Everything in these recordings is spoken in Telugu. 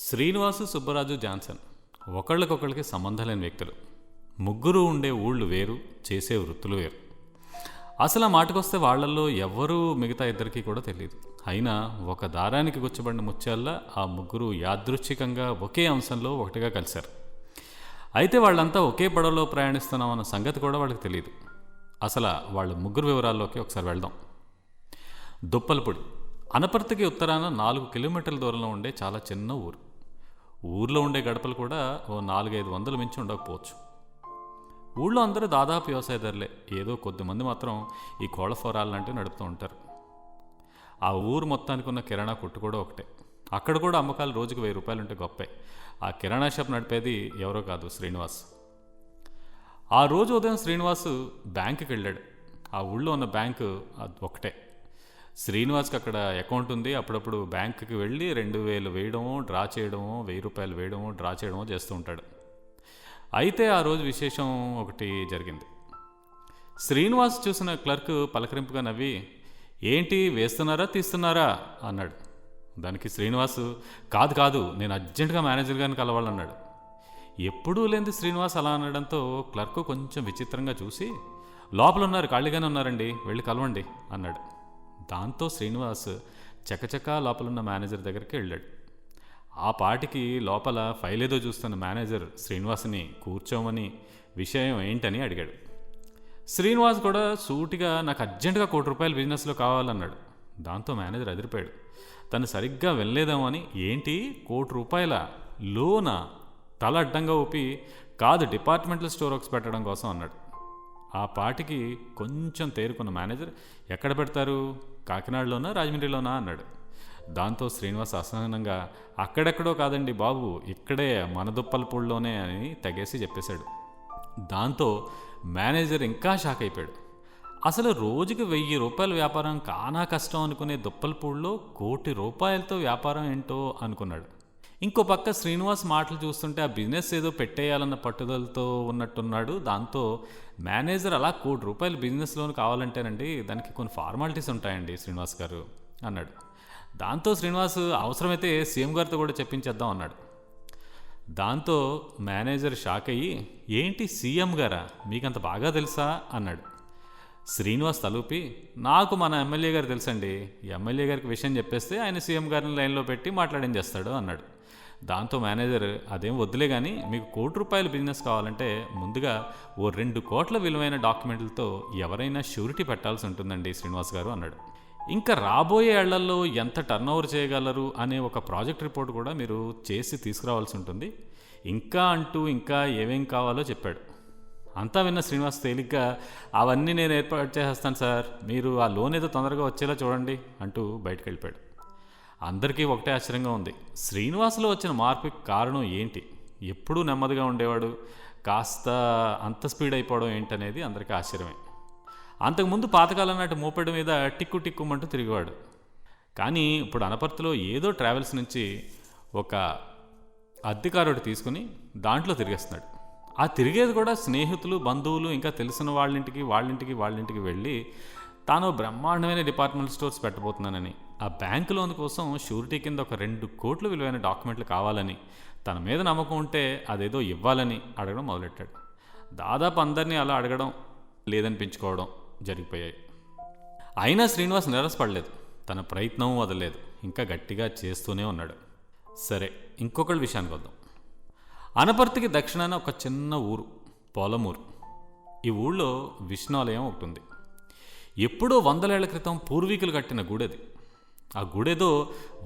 శ్రీనివాసు, సుబ్బరాజు, జాన్సన్ ఒకళ్ళకొకళ్ళకి సంబంధం లేని వ్యక్తులు. ముగ్గురు ఉండే ఊళ్ళు వేరు, చేసే వృత్తులు వేరు. అసలు ఆ మాటకొస్తే వాళ్లల్లో ఎవ్వరూ మిగతా ఇద్దరికీ కూడా తెలియదు. అయినా ఒక దారానికి గుచ్చబడిన ముత్యాల్లా ఆ ముగ్గురు యాదృచ్ఛికంగా ఒకే అంశంలో ఒకటిగా కలిశారు. అయితే వాళ్ళంతా ఒకే పడవలో ప్రయాణిస్తున్నామన్న సంగతి కూడా వాళ్ళకి తెలియదు. అసలు వాళ్ళ ముగ్గురు వివరాల్లోకి ఒకసారి వెళ్దాం. దుప్పలపూడి అనపర్తికి ఉత్తరాన 4 కిలోమీటర్ల దూరంలో ఉండే చాలా చిన్న ఊరు. ఊర్లో ఉండే గడపలు కూడా ఓ 400-500 మించి ఉండకపోవచ్చు. ఊళ్ళో అందరూ దాదాపు వ్యవసాయదారులే. ఏదో కొద్దిమంది మాత్రం ఈ కోళ్ల ఫోరాలు లాంటివి నడుపుతూ ఉంటారు. ఆ ఊరు మొత్తానికి ఉన్న కిరాణా కొట్టు కూడా ఒకటే. అక్కడ కూడా అమ్మకాలు రోజుకు 1000 రూపాయలు ఉంటే గొప్పే. ఆ కిరాణా షాప్ నడిపేది ఎవరో కాదు, శ్రీనివాస్. ఆ రోజు ఉదయం శ్రీనివాస్ బ్యాంకుకి వెళ్ళాడు. ఆ ఊళ్ళో ఉన్న బ్యాంకు అది ఒకటే. శ్రీనివాస్కి అక్కడ అకౌంట్ ఉంది. అప్పుడప్పుడు బ్యాంకుకి వెళ్ళి 2000 వేయడమో, డ్రా చేయడమో, 1000 రూపాయలు వేయడమో, డ్రా చేయడమో చేస్తూ ఉంటాడు. అయితే ఆ రోజు విశేషం ఒకటి జరిగింది. శ్రీనివాస్ చూసిన క్లర్క్ పలకరింపుగా నవ్వి, ఏంటి వేస్తున్నారా తీస్తున్నారా అన్నాడు. దానికి శ్రీనివాసు, కాదు కాదు, నేను అర్జెంటుగా మేనేజర్ గారిని కలవాలన్నాడు. ఎప్పుడూ లేనిది శ్రీనివాస్ అలా అనడంతో క్లర్క్ కొంచెం విచిత్రంగా చూసి, లోపల ఉన్నారు, ఖాళీగానే ఉన్నారండి, వెళ్ళి కలవండి అన్నాడు. దాంతో శ్రీనివాస్ చకచకా లోపలున్న మేనేజర్ దగ్గరికి వెళ్ళాడు. ఆ పాటికి లోపల ఫైల్ ఏదో చూస్తున్న మేనేజర్ శ్రీనివాస్ని కూర్చోమని, విషయం ఏంటని అడిగాడు. శ్రీనివాస్ కూడా సూటిగా, నాకు అర్జెంటుగా ₹1,00,00,000 బిజినెస్లో కావాలన్నాడు. దాంతో మేనేజర్ అదిరిపోయాడు. తను సరిగ్గా వెళ్ళలేదామో అని, ఏంటి ₹1,00,00,000 లోనా? తల అడ్డంగా ఊపి, కాదు, డిపార్ట్మెంటల్ స్టోర్ ఒకటి పెట్టడం కోసం అన్నాడు. ఆ పాటికి కొంచెం తేరుకున్న మేనేజర్, ఎక్కడ పెడతారు, కాకినాడలోనా రాజమండ్రిలోనా అన్నాడు. దాంతో శ్రీనివాస్ అసహనంగా, అక్కడెక్కడో కాదండి బాబు, ఇక్కడే మన దుప్పలపూడిలోనే అని తెగేసి చెప్పేశాడు. దాంతో మేనేజర్ ఇంకా షాక్ అయిపోయాడు. అసలు రోజుకి 1000 రూపాయల వ్యాపారం కానా కష్టం అనుకునే దుప్పలపూడిలో ₹1,00,00,000తో వ్యాపారం ఏంటో అనుకున్నాడు. ఇంకో పక్క శ్రీనివాస్ మాటలు చూస్తుంటే ఆ బిజినెస్ ఏదో పెట్టేయాలన్న పట్టుదలతో ఉన్నట్టున్నాడు. దాంతో మేనేజర్, అలా ₹1,00,00,000 బిజినెస్ లోన్ కావాలంటేనండి దానికి కొన్ని ఫార్మాలిటీస్ ఉంటాయండి శ్రీనివాస్ గారు అన్నాడు. దాంతో శ్రీనివాస్, అవసరమైతే సీఎం గారితో కూడా చెప్పించేద్దాం అన్నాడు. దాంతో మేనేజర్ షాక్ అయ్యి, ఏంటి సీఎం గారా, మీకంత బాగా తెలుసా అన్నాడు. శ్రీనివాస్ తలూపి, నాకు మన ఎమ్మెల్యే గారు తెలుసండి, ఎమ్మెల్యే గారికి విషయం చెప్పేస్తే ఆయన సీఎం గారిని లైన్లో పెట్టి మాట్లాడేం చేస్తాడు అన్నాడు. దాంతో మేనేజర్, అదేం వద్దులే కానీ మీకు ₹1,00,00,000 బిజినెస్ కావాలంటే ముందుగా ఓ 2 కోట్ల విలువైన డాక్యుమెంట్లతో ఎవరైనా షూరిటీ పెట్టాల్సి ఉంటుందండి శ్రీనివాస్ గారు అన్నాడు. ఇంకా రాబోయే ఏళ్లలో ఎంత టర్నోవర్ చేయగలరు అనే ఒక ప్రాజెక్ట్ రిపోర్ట్ కూడా మీరు చేసి తీసుకురావాల్సి ఉంటుంది. ఇంకా ఏమేం కావాలో చెప్పాడు. అంతా విన్న శ్రీనివాస్ తేలిగ్గా, అవన్నీ నేను ఏర్పాటు చేసేస్తాను సార్, మీరు ఆ లోన్ ఏదో తొందరగా వచ్చేలా చూడండి అంటూ బయటకు వెళ్ళిపోయాడు. అందరికీ ఒకటే ఆశ్చర్యంగా ఉంది. శ్రీనివాస్లో వచ్చిన మార్పుకి కారణం ఏంటి? ఎప్పుడూ నెమ్మదిగా ఉండేవాడు, కాస్త అంత స్పీడ్ అయిపోవడం ఏంటనేది అందరికీ ఆశ్చర్యమే. అంతకుముందు పాతకాలం నాటి మోపెడ్ మీద టిక్కు టిక్కుమంటూ తిరిగేవాడు. కానీ ఇప్పుడు అనపర్తిలో ఏదో ట్రావెల్స్ నుంచి ఒక అద్దెకారు తీసుకుని దాంట్లో తిరిగేస్తున్నాడు. ఆ తిరిగేది కూడా స్నేహితులు, బంధువులు, ఇంకా తెలిసిన వాళ్ళింటికి వెళ్ళి తాను బ్రహ్మాండమైన డిపార్ట్మెంటల్ స్టోర్స్ పెట్టబోతున్నానని, ఆ బ్యాంకు లోన్ కోసం షూరిటీ కింద ఒక 2 కోట్ల విలువైన డాక్యుమెంట్లు కావాలని, తన మీద నమ్మకం ఉంటే అదేదో ఇవ్వాలని అడగడం మొదలెట్టాడు. దాదాపు అందరినీ అలా అడగడం, లేదనిపించుకోవడం జరిగిపోయాయి. అయినా శ్రీనివాస్ నిరాశపడలేదు. తన ప్రయత్నం వదలలేదు. ఇంకా గట్టిగా చేస్తూనే ఉన్నాడు. సరే, ఇంకొకళ్ళ విషయానికి వద్దాం. అనపర్తికి దక్షిణాన ఒక చిన్న ఊరు, పోలమూరు. ఈ ఊళ్ళో విష్ణాలయం ఒకటి ఉంది. ఎప్పుడో 100 ఏళ్ల క్రితం పూర్వీకులు కట్టిన గుడది. ఆ గుడేదో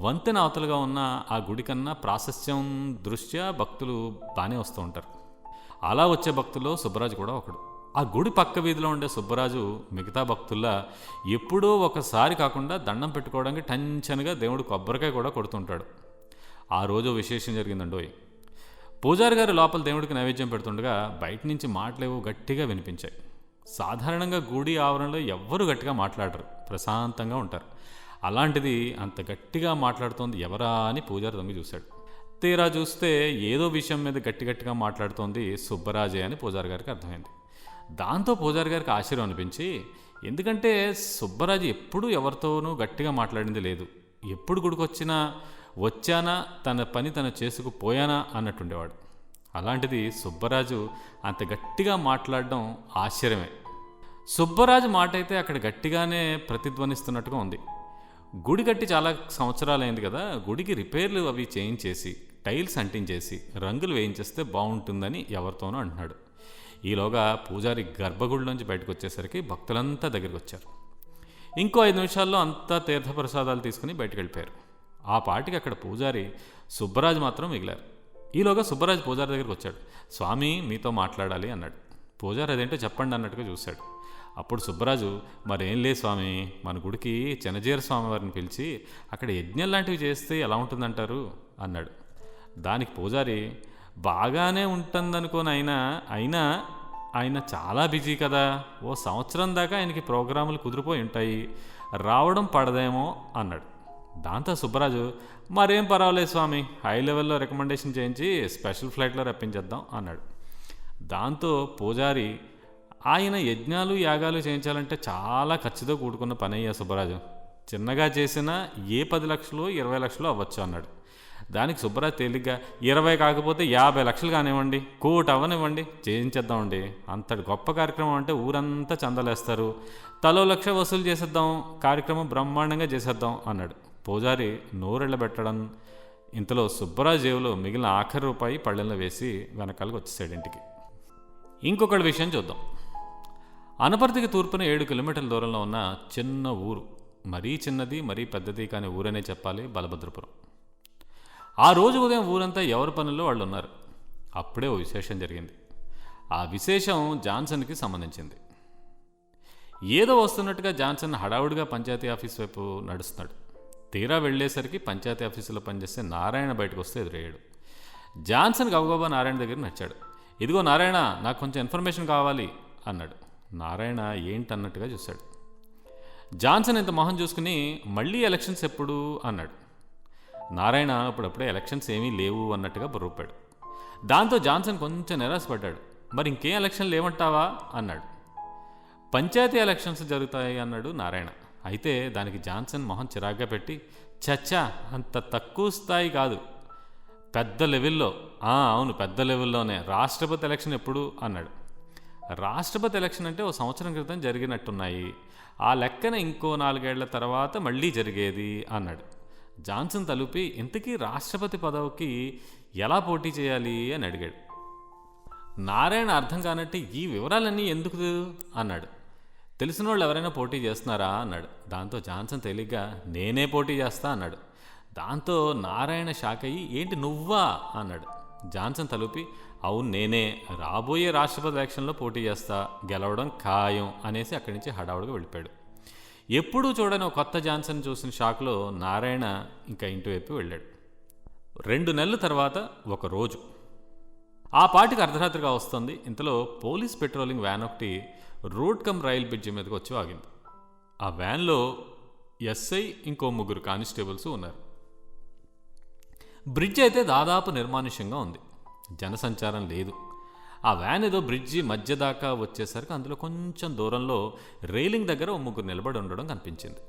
వంతెన అవతలుగా ఉన్న ఆ గుడి కన్నా ప్రాశస్త్యం దృష్ట్యా భక్తులు బాగానే వస్తూ ఉంటారు. అలా వచ్చే భక్తుల్లో సుబ్బరాజు కూడా ఒకడు. ఆ గుడి పక్క వీధిలో ఉండే సుబ్బరాజు మిగతా భక్తుల్లా ఎప్పుడో ఒకసారి కాకుండా దండం పెట్టుకోవడానికి టెన్షన్గా దేవుడు కొబ్బరికాయ కూడా కొడుతుంటాడు. ఆ రోజు విశేషం జరిగిందండోయ్. పూజారి గారు లోపల దేవుడికి నైవేద్యం పెడుతుండగా బయట నుంచి మాటలేవో గట్టిగా వినిపించాయి. సాధారణంగా గుడి ఆవరణలో ఎవ్వరూ గట్టిగా మాట్లాడరు, ప్రశాంతంగా ఉంటారు. అలాంటిది అంత గట్టిగా మాట్లాడుతోంది ఎవరా అని పూజారి దొంగ చూశాడు. తీరా చూస్తే ఏదో విషయం మీద గట్టిగా మాట్లాడుతోంది సుబ్బరాజే అని పూజారి గారికి అర్థమైంది. దాంతో పూజారి గారికి ఆశ్చర్యం అనిపించి, ఎందుకంటే సుబ్బరాజు ఎప్పుడూ ఎవరితోనూ గట్టిగా మాట్లాడింది లేదు. ఎప్పుడు గుడికొచ్చినా వచ్చానా తన పని తను చేసుకుపోయానా అన్నట్టుండేవాడు. అలాంటిది సుబ్బరాజు అంత గట్టిగా మాట్లాడడం ఆశ్చర్యమే. సుబ్బరాజు మాట అయితే అక్కడ గట్టిగానే ప్రతిధ్వనిస్తున్నట్టుగా ఉంది. గుడి కట్టి చాలా సంవత్సరాలైంది కదా, గుడికి రిపేర్లు అవి చేయించేసి టైల్స్ అంటించేసి రంగులు వేయించేస్తే బాగుంటుందని ఎవరితోనో అంటున్నాడు. ఈలోగా పూజారి గర్భగుడిలోంచి బయటకు వచ్చేసరికి భక్తులంతా దగ్గరికి వచ్చారు. ఇంకో 5 నిమిషాల్లో అంతా తీర్థప్రసాదాలు తీసుకుని బయటకు వెళ్ళిపోయారు. ఆ పాటికి అక్కడ పూజారి సుబ్బరాజు మాత్రం మిగిలారు. ఈలోగా సుబ్బరాజు పూజారి దగ్గరికి వచ్చాడు. స్వామి మీతో మాట్లాడాలి అన్నాడు. పూజారి అదేంటో చెప్పండి అన్నట్టుగా చూశాడు. అప్పుడు సుబ్బరాజు, మరేం లేదు స్వామి, మన గుడికి చినజీర స్వామివారిని పిలిచి అక్కడ యజ్ఞం లాంటివి చేస్తే ఎలా ఉంటుందంటారు అన్నాడు. దానికి పూజారి, బాగానే ఉంటుందనుకోని అయినా ఆయన చాలా బిజీ కదా, ఓ సంవత్సరం దాకా ఆయనకి ప్రోగ్రాములు కుదిరిపోయి ఉంటాయి, రావడం పడదేమో అన్నాడు. దాంతో సుబ్బరాజు, మరేం పర్వాలేదు స్వామి, హై లెవెల్లో రికమెండేషన్ చేయించి స్పెషల్ ఫ్లైట్లో రప్పించేద్దాం అన్నాడు. దాంతో పూజారి, ఆయన యజ్ఞాలు యాగాలు చేయించాలంటే చాలా ఖర్చుతో కూడుకున్న పని అయ్యా సుబ్బరాజు, చిన్నగా చేసినా ఏ 10 లక్షలు 20 లక్షలు అవ్వచ్చు అన్నాడు. దానికి సుబ్బరాజు తేలిగ్గా, 20 కాకపోతే 50 లక్షలు కానివ్వండి, 1 కోటి అవ్వనివ్వండి, చేయించేద్దామండి, అంతటి గొప్ప కార్యక్రమం అంటే ఊరంతా చందలేస్తారు, తలో 1 లక్ష వసూలు చేసేద్దాం, కార్యక్రమం బ్రహ్మాండంగా చేసేద్దాం అన్నాడు. పూజారి నోరెళ్ళబెట్టడం, ఇంతలో సుబ్బరాజు జేబులో మిగిలిన ఆఖరి రూపాయి పళ్ళెంలో వేసి వెనకాలకు వచ్చేసాడు ఇంటికి. ఇంకొకటి విషయం చూద్దాం. అనపర్తికి తూర్పున 7 కిలోమీటర్ల దూరంలో ఉన్న చిన్న ఊరు, మరీ చిన్నది మరీ పెద్దది కానీ ఊరనే చెప్పాలి, బలభద్రపురం. ఆ రోజు ఉదయం ఊరంతా ఎవరి పనుల్లో వాళ్ళు ఉన్నారు. అప్పుడే ఓ విశేషం జరిగింది. ఆ విశేషం జాన్సన్కి సంబంధించింది. ఏదో వస్తున్నట్టుగా జాన్సన్ హడావుడిగా పంచాయతీ ఆఫీస్ వైపు నడుస్తున్నాడు. తీరా వెళ్ళేసరికి పంచాయతీ ఆఫీసులో పనిచేస్తే నారాయణ బయటకు వస్తే ఎదురయ్యాడు. జాన్సన్ గబగబా నారాయణ దగ్గర నచ్చాడు. ఇదిగో నారాయణ, నాకు కొంచెం ఇన్ఫర్మేషన్ కావాలి అన్నాడు. నారాయణ ఏంటన్నట్టుగా చూశాడు. జాన్సన్ ఇంత మొహం చూసుకుని, మళ్ళీ ఎలక్షన్స్ ఎప్పుడు అన్నాడు. నారాయణ అప్పుడప్పుడే ఎలక్షన్స్ ఏమీ లేవు అన్నట్టుగా బుర్రూపాడు. దాంతో జాన్సన్ కొంచెం నిరాశపడ్డాడు. మరి ఇంకేం ఎలక్షన్ లేవంటావా అన్నాడు. పంచాయతీ ఎలక్షన్స్ జరుగుతాయి అన్నాడు నారాయణ. అయితే దానికి జాన్సన్ మొహం చిరాగ్గా పెట్టి, చచ్చా అంత తక్కువ స్థాయి కాదు, పెద్ద లెవెల్లో, అవును పెద్ద లెవెల్లోనే, రాష్ట్రపతి ఎలక్షన్ ఎప్పుడు అన్నాడు. రాష్ట్రపతి ఎలక్షన్ అంటే ఓ సంవత్సరం క్రితం జరిగినట్టున్నాయి, ఆ లెక్కన ఇంకో 4 ఏళ్ల తర్వాత మళ్ళీ జరిగేది అన్నాడు. జాన్సన్ తలుపి, ఇంతకీ రాష్ట్రపతి పదవికి ఎలా పోటీ చేయాలి అని అడిగాడు. నారాయణ అర్థం కానట్టు, ఈ వివరాలన్నీ ఎందుకు అన్నాడు. తెలిసిన వాళ్ళు ఎవరైనా పోటీ చేస్తున్నారా అన్నాడు. దాంతో జాన్సన్ తేలిగ్గా, నేనే పోటీ చేస్తా అన్నాడు. దాంతో నారాయణ షాక్ అయ్యి, ఏంటి నువ్వా అన్నాడు. జాన్సన్ తలుపి, అవును నేనే, రాబోయే రాష్ట్రపతి ఎలక్షన్లో పోటీ చేస్తా, గెలవడం ఖాయం అనేసి అక్కడి నుంచి హడావుడిగా వెళ్ళిపోయాడు. ఎప్పుడూ చూడని ఒక కొత్త జాన్సన్ చూసిన షాక్లో నారాయణ ఇంకా ఇంటి వైపు వెళ్ళాడు. 2 నెలల తర్వాత ఒక రోజు ఆ పాటికి అర్ధరాత్రిగా వస్తుంది. ఇంతలో పోలీస్ పెట్రోలింగ్ వ్యాన్ ఒకటి రోడ్ కమ్ రైల్ బ్రిడ్జి మీదకి వచ్చి ఆగింది. ఆ వ్యాన్లో ఎస్ఐ ఇంకో 3 కానిస్టేబుల్స్ ఉన్నారు. బ్రిడ్జ్ అయితే దాదాపు నిర్మానుష్యంగా ఉంది, జనసంచారం లేదు. ఆ వ్యాన్ ఏదో బ్రిడ్జి మధ్య దాకా వచ్చేసరికి అందులో కొంచెం దూరంలో రైలింగ్ దగ్గర 3 నిలబడి ఉండడం కనిపించింది.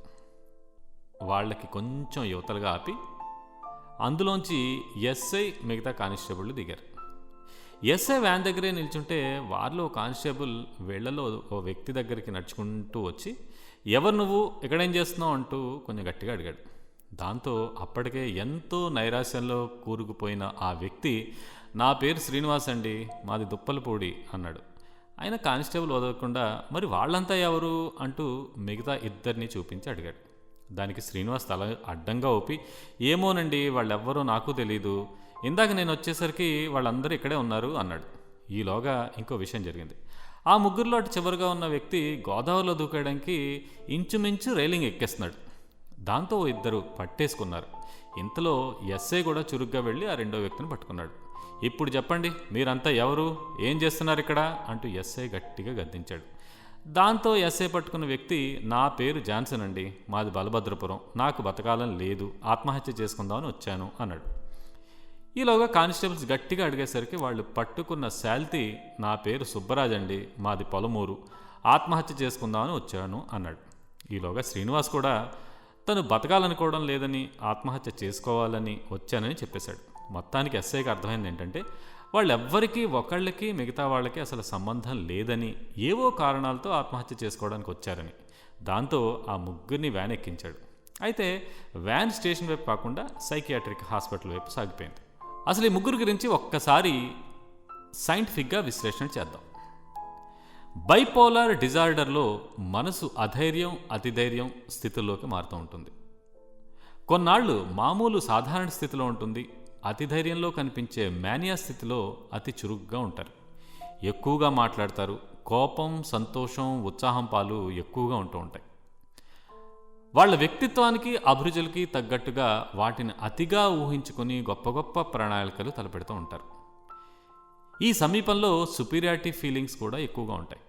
వాళ్ళకి కొంచెం యువతలుగా ఆపి అందులోంచి ఎస్ఐ మిగతా కానిస్టేబుళ్ళు దిగారు. ఎస్ఐ వ్యాన్ దగ్గరే నిల్చుంటే వారిలో కానిస్టేబుల్ వీళ్లలో ఓ వ్యక్తి దగ్గరికి నడుచుకుంటూ వచ్చి, ఎవరు నువ్వు, ఇక్కడేం చేస్తున్నావు అంటూ కొంచెం గట్టిగా అడిగాడు. దాంతో అప్పటికే ఎంతో నైరాశ్యంలో కూరుకుపోయిన ఆ వ్యక్తి, నా పేరు శ్రీనివాస్ అండి, మాది దుప్పలపూడి అన్నాడు. ఆయన కానిస్టేబుల్ వదలకుండా, మరి వాళ్ళంతా ఎవరు అంటూ మిగతా 2 చూపించి అడిగాడు. దానికి శ్రీనివాస్ తల అడ్డంగా ఊపి, ఏమోనండి వాళ్ళెవ్వరూ నాకు తెలీదు, ఇందాక నేను వచ్చేసరికి వాళ్ళందరూ ఇక్కడే ఉన్నారు అన్నాడు. ఈలోగా ఇంకో విషయం జరిగింది. ఆ 3లో అటు చివరిగా ఉన్న వ్యక్తి గోదావరిలో దూకేయడానికి ఇంచుమించు రైలింగ్ ఎక్కేస్తున్నాడు. దాంతో 2 పట్టేసుకున్నారు. ఇంతలో ఎస్ఐ కూడా చురుగ్గా వెళ్ళి ఆ 2వ వ్యక్తిని పట్టుకున్నాడు. ఇప్పుడు చెప్పండి, మీరంతా ఎవరు, ఏం చేస్తున్నారు ఇక్కడ అంటూ ఎస్ఐ గట్టిగా గద్దించాడు. దాంతో ఎస్ఐ పట్టుకున్న వ్యక్తి, నా పేరు జాన్సన్ అండి, మాది బలభద్రపురం, నాకు బతకాలం లేదు, ఆత్మహత్య చేసుకుందామని వచ్చాను అన్నాడు. ఈలోగా కానిస్టేబుల్స్ గట్టిగా అడిగేసరికి వాళ్ళు పట్టుకున్న శాల్తీ, నా పేరు సుబ్బరాజ్ అండి, మాది పొలమూరు, ఆత్మహత్య చేసుకుందామని వచ్చాను అన్నాడు. ఈలోగా శ్రీనివాస్ కూడా తను బతకాలనుకోవడం లేదని, ఆత్మహత్య చేసుకోవాలని వచ్చానని చెప్పేశాడు. మొత్తానికి ఎస్ఐకి అర్థమైంది ఏంటంటే వాళ్ళెవ్వరికీ ఒకళ్ళకి మిగతా వాళ్ళకి అసలు సంబంధం లేదని, ఏవో కారణాలతో ఆత్మహత్య చేసుకోవడానికి వచ్చారని. దాంతో ఆ ముగ్గురిని వ్యాన్ ఎక్కించాడు. అయితే వ్యాన్ స్టేషన్ వైపు కాకుండా సైకియాట్రిక్ హాస్పిటల్ వైపు సాగిపోయింది. అసలు ఈ ముగ్గురు గురించి ఒక్కసారి సైంటిఫిక్గా విశ్లేషణ చేద్దాం. బైపోలార్ డిజార్డర్లో మనసు అధైర్యం, అతిధైర్యం స్థితుల్లోకి మారుతూ ఉంటుంది. కొన్నాళ్ళు మామూలు సాధారణ స్థితిలో ఉంటుంది. అతిధైర్యంలో కనిపించే మేనియా స్థితిలో అతి చురుగ్గా ఉంటారు. ఎక్కువగా మాట్లాడతారు. కోపం, సంతోషం, ఉత్సాహం పాలు ఎక్కువగా ఉంటూ ఉంటాయి. వాళ్ళ వ్యక్తిత్వానికి, అభిరుచులకి తగ్గట్టుగా వాటిని అతిగా ఊహించుకొని గొప్ప గొప్ప ప్రణాళికలు తలపెడుతూ ఉంటారు. ఈ సమీపంలో సుపీరియారిటీ ఫీలింగ్స్ కూడా ఎక్కువగా ఉంటాయి.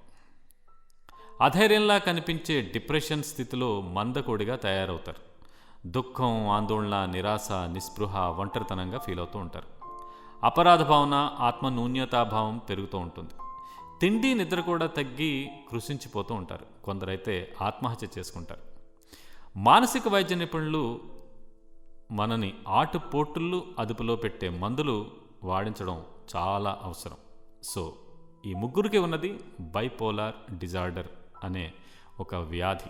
అధైర్యంలా కనిపించే డిప్రెషన్ స్థితిలో మందకోడిగా తయారవుతారు. దుఃఖం, ఆందోళన, నిరాశ, నిస్పృహ, ఒంటరితనంగా ఫీల్ అవుతూ ఉంటారు. అపరాధ భావన, ఆత్మన్యూన్యతాభావం పెరుగుతూ ఉంటుంది. తిండి, నిద్ర కూడా తగ్గి కృషించిపోతూ ఉంటారు. కొందరైతే ఆత్మహత్య చేసుకుంటారు. మానసిక వైద్య నిపుణులు మనని ఆటుపోటుళ్ళు అదుపులో పెట్టే మందులు వాడించడం చాలా అవసరం. సో ఈ ముగ్గురికి ఉన్నది బైపోలార్ డిజార్డర్ అనే ఒక వ్యాధి.